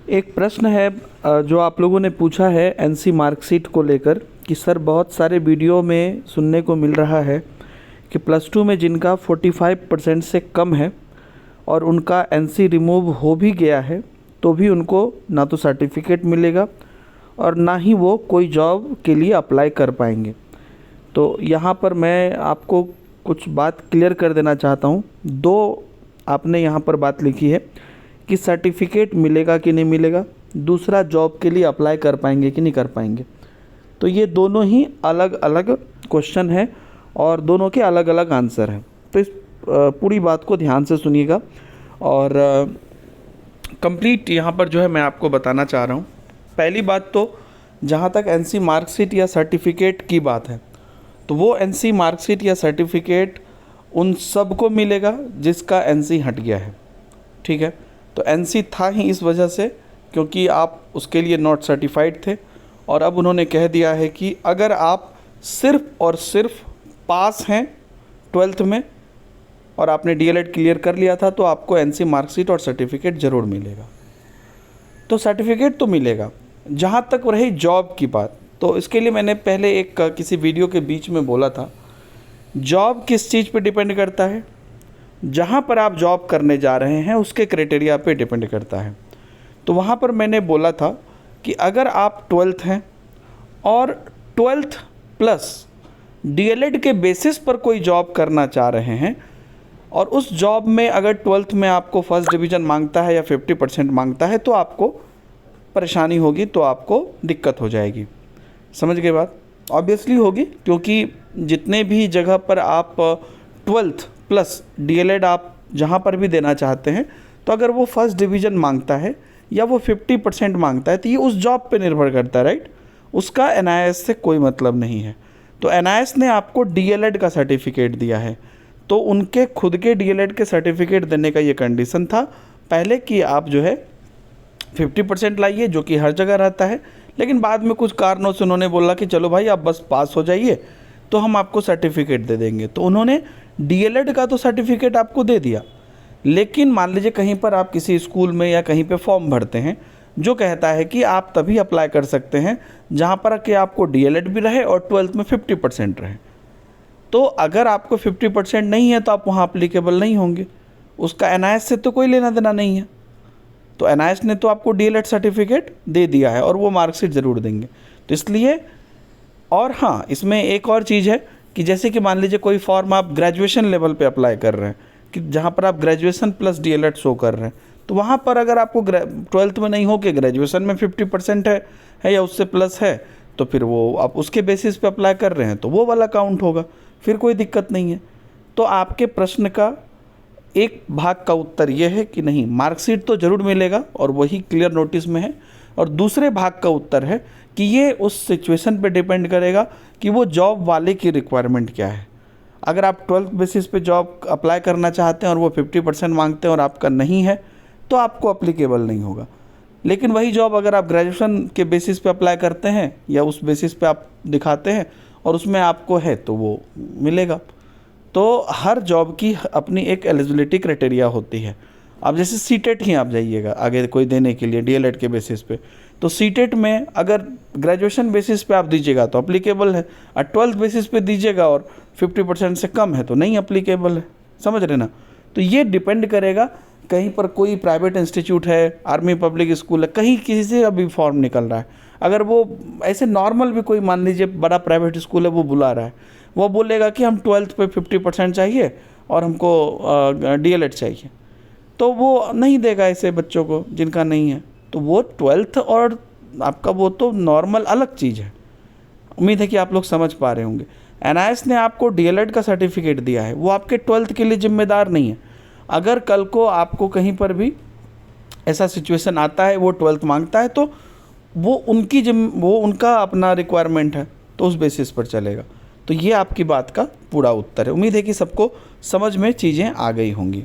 एक प्रश्न है जो आप लोगों ने पूछा है एनसी मार्कशीट को लेकर कि सर बहुत सारे वीडियो में सुनने को मिल रहा है कि +2 में जिनका 45% से कम है और उनका एनसी रिमूव हो भी गया है तो भी उनको ना तो सर्टिफिकेट मिलेगा और ना ही वो कोई जॉब के लिए अप्लाई कर पाएंगे। तो यहाँ पर मैं आपको कुछ बात क्लियर कर देना चाहता हूँ। दो आपने यहाँ पर बात लिखी है कि सर्टिफिकेट मिलेगा कि नहीं मिलेगा, दूसरा जॉब के लिए अप्लाई कर पाएंगे कि नहीं कर पाएंगे। तो ये दोनों ही अलग अलग क्वेश्चन है और दोनों के अलग अलग आंसर हैं। तो इस पूरी बात को ध्यान से सुनिएगा और कंप्लीट यहाँ पर जो है मैं आपको बताना चाह रहा हूँ। पहली बात तो जहाँ तक एनसी मार्कशीट या सर्टिफिकेट की बात है तो वो एनसी मार्कशीट या सर्टिफिकेट उन सब को मिलेगा जिसका एनसी हट गया है। ठीक है, तो एनसी था ही इस वजह से क्योंकि आप उसके लिए नॉट सर्टिफाइड थे और अब उन्होंने कह दिया है कि अगर आप सिर्फ़ और सिर्फ पास हैं 12th में और आपने डीएलएड क्लियर कर लिया था तो आपको एनसी मार्कशीट और सर्टिफिकेट ज़रूर मिलेगा। तो सर्टिफिकेट तो मिलेगा। जहाँ तक रही जॉब की बात, तो इसके लिए मैंने पहले एक किसी वीडियो के बीच में बोला था, जॉब किस चीज़ पे डिपेंड करता है, जहाँ पर आप जॉब करने जा रहे हैं उसके क्राइटेरिया पे डिपेंड करता है। तो वहाँ पर मैंने बोला था कि अगर आप 12th हैं और 12th प्लस डीएलएड के बेसिस पर कोई जॉब करना चाह रहे हैं और उस जॉब में अगर 12th में आपको फर्स्ट डिवीज़न मांगता है या 50% मांगता है तो आपको परेशानी होगी, तो आपको दिक्कत हो जाएगी। समझ गए बात? ऑब्वियसली होगी क्योंकि जितने भी जगह पर आप 12th प्लस डीएलएड आप जहाँ पर भी देना चाहते हैं तो अगर वो फर्स्ट डिवीज़न मांगता है या वो 50% मांगता है तो ये उस जॉब पे निर्भर करता है, राइट। उसका एनआईएस से कोई मतलब नहीं है। तो एनआईएस ने आपको डीएलएड का सर्टिफिकेट दिया है तो उनके खुद के डीएलएड के सर्टिफिकेट देने का ये कंडीशन था पहले कि आप जो है 50% लाइए, जो कि हर जगह रहता है। लेकिन बाद में कुछ कारणों से उन्होंने बोला कि चलो भाई आप बस पास हो जाइए तो हम आपको सर्टिफिकेट दे देंगे। तो उन्होंने डीएलएड का तो सर्टिफिकेट आपको दे दिया, लेकिन मान लीजिए कहीं पर आप किसी स्कूल में या कहीं पे फॉर्म भरते हैं जो कहता है कि आप तभी अप्लाई कर सकते हैं जहाँ पर कि आपको डीएलएड भी रहे और 12th में 50% रहे। तो अगर आपको 50% नहीं है तो आप वहाँ अप्लीकेबल नहीं होंगे, उसका एनआईएस से तो कोई लेना देना नहीं है। तो एनआईएस ने तो आपको डीएलएड सर्टिफिकेट दे दिया है और वो मार्कशीट ज़रूर देंगे। तो इसलिए, और हाँ, इसमें एक और चीज़ है कि जैसे कि मान लीजिए कोई फॉर्म आप ग्रेजुएशन लेवल पे अप्लाई कर रहे हैं कि जहाँ पर आप ग्रेजुएशन प्लस डीएलएड शो कर रहे हैं, तो वहाँ पर अगर आपको 12th में नहीं हो के ग्रेजुएशन में 50% है या उससे प्लस है तो फिर वो आप उसके बेसिस पे अप्लाई कर रहे हैं तो वो वाला काउंट होगा, फिर कोई दिक्कत नहीं है। तो आपके प्रश्न का एक भाग का उत्तर यह है कि नहीं, मार्कशीट तो ज़रूर मिलेगा और वही क्लियर नोटिस में है, और दूसरे भाग का उत्तर है कि ये उस सिचुएशन पे डिपेंड करेगा कि वो जॉब वाले की रिक्वायरमेंट क्या है। अगर आप 12th बेसिस पे जॉब अप्लाई करना चाहते हैं और वो 50% मांगते हैं और आपका नहीं है तो आपको अप्लीकेबल नहीं होगा। लेकिन वही जॉब अगर आप ग्रेजुएशन के बेसिस पे अप्लाई करते हैं या उस बेसिस पे आप दिखाते हैं और उसमें आपको है तो वो मिलेगा। तो हर जॉब की अपनी एक एलिजिबिलिटी क्राइटेरिया होती है। अब जैसे सीटेट ही आप जाइएगा आगे कोई देने के लिए डीएलएड के बेसिस पे, तो सीटेट में अगर ग्रेजुएशन बेसिस पे आप दीजिएगा तो अप्लीकेबल है, और 12th बेसिस पे दीजिएगा और 50% से कम है तो नहीं अप्लीकेबल है। समझ रहे ना? तो ये डिपेंड करेगा, कहीं पर कोई प्राइवेट इंस्टीट्यूट है, आर्मी पब्लिक स्कूल है, कहीं किसी से अभी फॉर्म निकल रहा है, अगर वो ऐसे नॉर्मल भी कोई मान लीजिए बड़ा प्राइवेट स्कूल है वो बुला रहा है, वो बोलेगा कि हम 12th पे 50% चाहिए और हमको डीएलएड चाहिए, तो वो नहीं देगा ऐसे बच्चों को जिनका नहीं है। तो वो 12th और आपका वो तो नॉर्मल अलग चीज़ है। उम्मीद है कि आप लोग समझ पा रहे होंगे। एनआईएस ने आपको डीएलएड का सर्टिफिकेट दिया है, वो आपके 12th के लिए जिम्मेदार नहीं है। अगर कल को आपको कहीं पर भी ऐसा सिचुएशन आता है वो 12th मांगता है तो वो उनका अपना रिक्वायरमेंट है तो उस बेसिस पर चलेगा। तो ये आपकी बात का पूरा उत्तर है। उम्मीद है कि सबको समझ में चीज़ें आ गई होंगी।